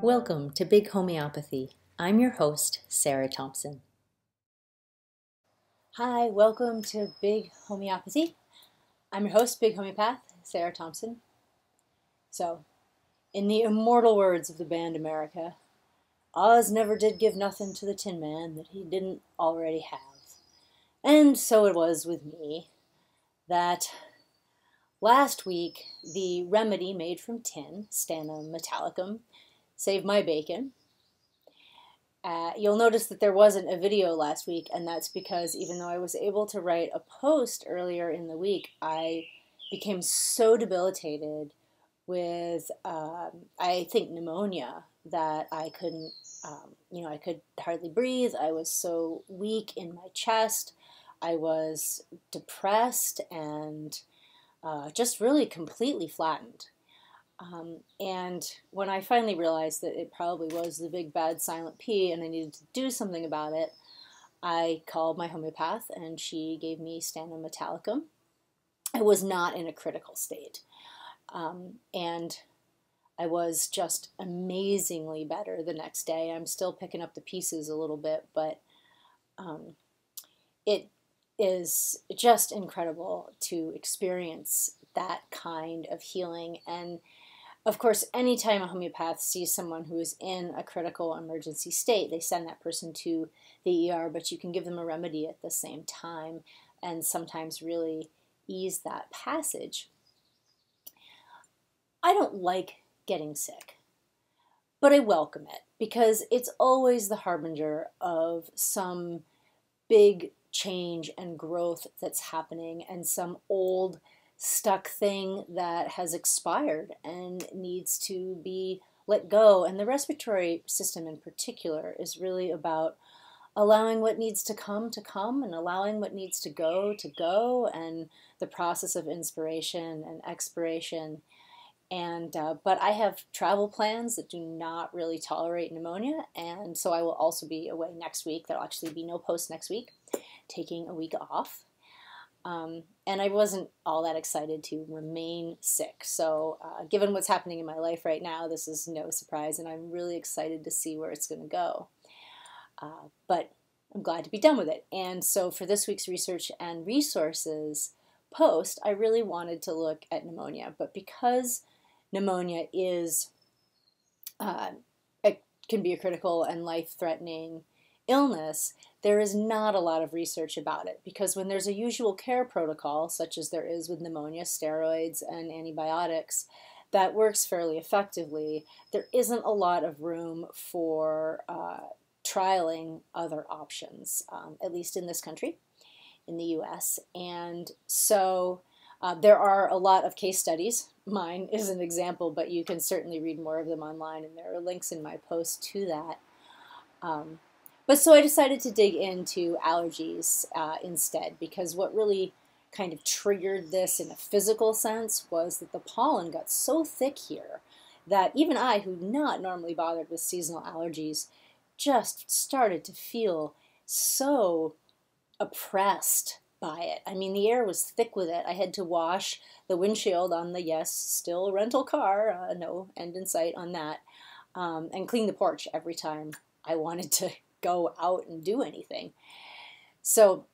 Welcome to Big Homeopathy. I'm your host, Sarah Thompson. Hi, welcome to Big Homeopathy. I'm your host, Big Homeopath, Sarah Thompson. So, in the immortal words of the band America, Oz never did give nothing to the Tin Man that he didn't already have. And so it was with me that last week the remedy made from tin, Stana metallicum, saved my bacon. You'll notice that there wasn't a video last week, and that's because even though I was able to write a post earlier in the week, I became so debilitated with, I think, pneumonia that I couldn't, I could hardly breathe. I was so weak in my chest. I was depressed and just really completely flattened. And when I finally realized that it probably was the big bad silent P and I needed to do something about it, I called my homeopath and she gave me Stana metallicum. I was not in a critical state. And I was just amazingly better the next day. I'm still picking up the pieces a little bit, but it is just incredible to experience that kind of healing. And of course, anytime a homeopath sees someone who is in a critical emergency state, they send that person to the ER, but you can give them a remedy at the same time and sometimes really ease that passage. I don't like getting sick, but I welcome it because it's always the harbinger of some big change and growth that's happening and some old stuck thing that has expired and needs to be let go. And the respiratory system in particular is really about allowing what needs to come and allowing what needs to go, and the process of inspiration and expiration. And but I have travel plans that do not really tolerate pneumonia, and so I will also be away next week. There'll actually be no post next week, taking a week off. And I wasn't all that excited to remain sick. So given what's happening in my life right now, this is no surprise, and I'm really excited to see where it's going to go. But I'm glad to be done with it. And so for this week's research and resources post, I really wanted to look at pneumonia. But because pneumonia is, it can be a critical and life-threatening illness, there is not a lot of research about it, because when there's a usual care protocol, such as there is with pneumonia, steroids and antibiotics, that works fairly effectively, there isn't a lot of room for trialing other options, at least in this country, in the US. And so there are a lot of case studies. Mine is an example, but you can certainly read more of them online, and there are links in my post to that. But so I decided to dig into allergies instead, because what really kind of triggered this in a physical sense was that the pollen got so thick here that even I, who not normally bothered with seasonal allergies, just started to feel so oppressed by it. I mean, the air was thick with it. I had to wash the windshield on the, yes, still rental car, no end in sight on that, and clean the porch every time I wanted to go out and do anything. So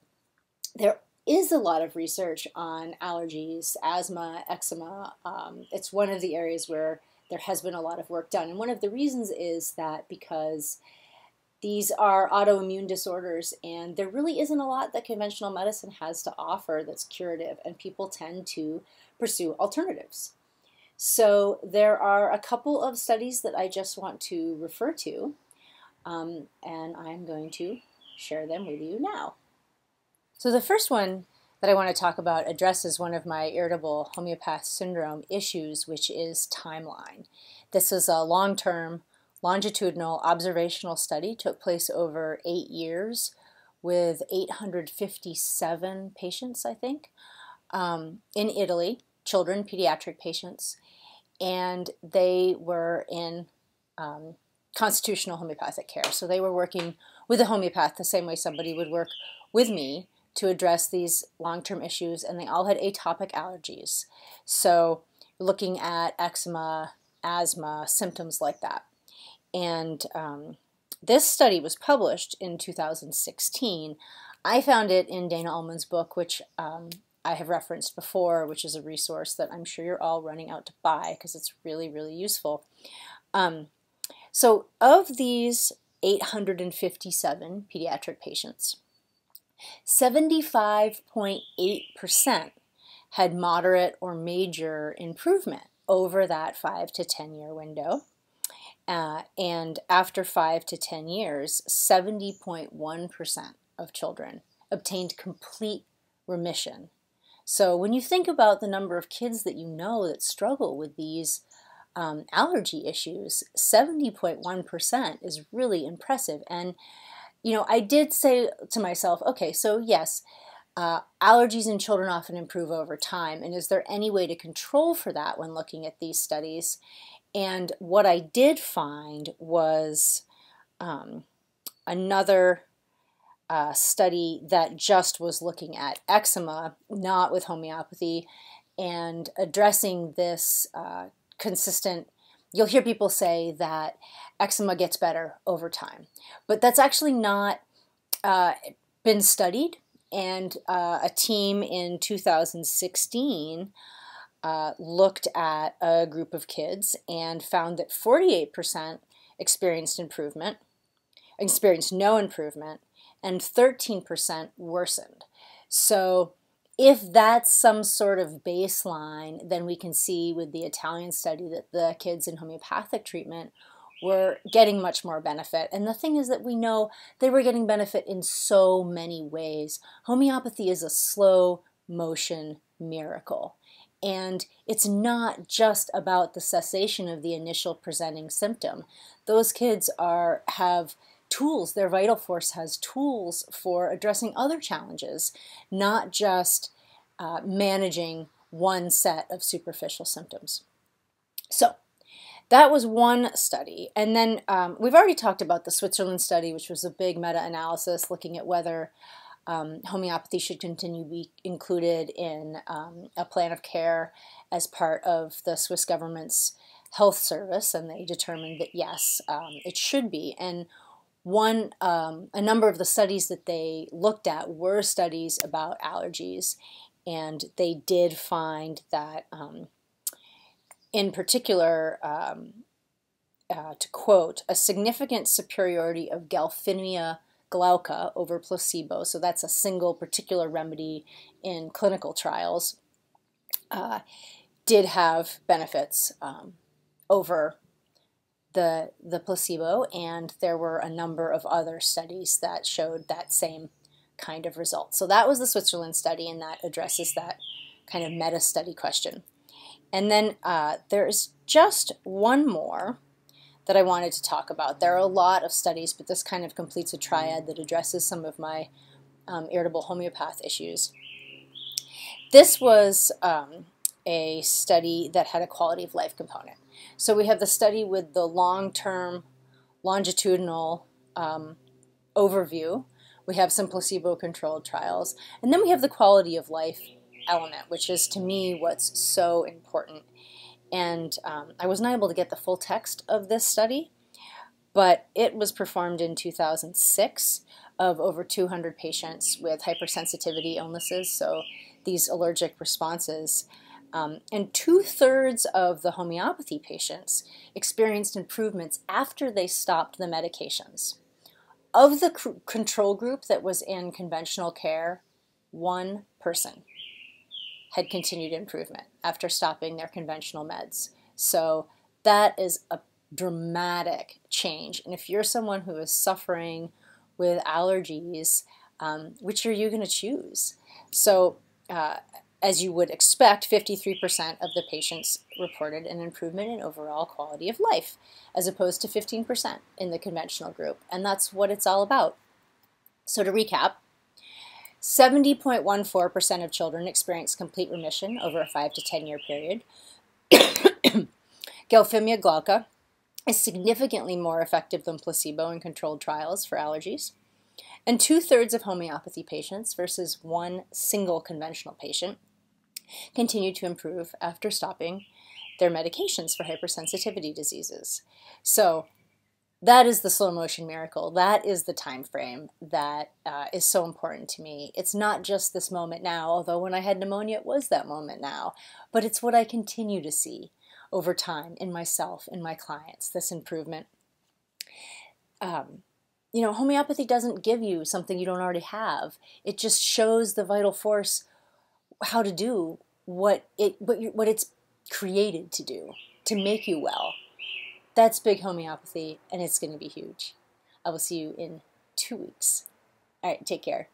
there is a lot of research on allergies, asthma, eczema. It's one of the areas where there has been a lot of work done. And one of the reasons is that because these are autoimmune disorders, and there really isn't a lot that conventional medicine has to offer that's curative, and people tend to pursue alternatives. So there are a couple of studies that I just want to refer to, and I'm going to share them with you now. So the first one that I want to talk about addresses one of my irritable homeopath syndrome issues, which is timeline. This is a long-term longitudinal observational study, took place over 8 years with 857 patients, I think, in Italy, children, pediatric patients, and they were in constitutional homeopathic care. So they were working with a homeopath the same way somebody would work with me to address these long-term issues, and they all had atopic allergies. So looking at eczema, asthma, symptoms like that. And this study was published in 2016. I found it in Dana Ullman's book, which I have referenced before, which is a resource that I'm sure you're all running out to buy because it's really, really useful. So of these 857 pediatric patients, 75.8% had moderate or major improvement over that 5 to 10 year window. And after 5 to 10 years, 70.1% of children obtained complete remission. So when you think about the number of kids that you know that struggle with these allergy issues, 70.1% is really impressive. And, you know, I did say to myself, okay, so yes, allergies in children often improve over time. And is there any way to control for that when looking at these studies? And what I did find was another study that just was looking at eczema, not with homeopathy, and addressing this consistent. You'll hear people say that eczema gets better over time, but that's actually not been studied. And a team in 2016 looked at a group of kids and found that 48% experienced no improvement, and 13% worsened. So if that's some sort of baseline, then we can see with the Italian study that the kids in homeopathic treatment were getting much more benefit. And the thing is that we know they were getting benefit in so many ways. Homeopathy is a slow motion miracle. And it's not just about the cessation of the initial presenting symptom. Those kids have tools, their vital force has tools for addressing other challenges, not just managing one set of superficial symptoms. So that was one study. And then we've already talked about the Switzerland study, which was a big meta-analysis looking at whether homeopathy should continue to be included in a plan of care as part of the Swiss government's health service, and they determined that yes, it should be. And a number of the studies that they looked at were studies about allergies, and they did find that, in particular, to quote, a significant superiority of Galfinia glauca over placebo, so that's a single particular remedy in clinical trials, did have benefits over the placebo, and there were a number of other studies that showed that same kind of result. So that was the Switzerland study, and that addresses that kind of meta-study question. And then there's just one more that I wanted to talk about. There are a lot of studies, but this kind of completes a triad that addresses some of my irritable homeopath issues. This was a study that had a quality of life component. So we have the study with the long-term longitudinal overview. We have some placebo-controlled trials. And then we have the quality of life element, which is, to me, what's so important. And I wasn't able to get the full text of this study, but it was performed in 2006 of over 200 patients with hypersensitivity illnesses, so these allergic responses. And 2/3 of the homeopathy patients experienced improvements after they stopped the medications. Of the control group that was in conventional care, 1 person had continued improvement after stopping their conventional meds. So that is a dramatic change. And if you're someone who is suffering with allergies, which are you going to choose? So as you would expect, 53% of the patients reported an improvement in overall quality of life, as opposed to 15% in the conventional group. And that's what it's all about. So to recap, 70.14% of children experienced complete remission over a 5 to 10 year period. Galfinia glauca is significantly more effective than placebo in controlled trials for allergies. And 2/3 of homeopathy patients versus 1 single conventional patient continue to improve after stopping their medications for hypersensitivity diseases. So that is the slow motion miracle. That is the time frame that is so important to me. It's not just this moment now, although when I had pneumonia, it was that moment now. But it's what I continue to see over time in myself, in my clients, this improvement. Homeopathy doesn't give you something you don't already have. It just shows the vital force how to do what it's created to do, to make you well. That's big homeopathy, and it's going to be huge. I will see you in 2 weeks. All right, take care.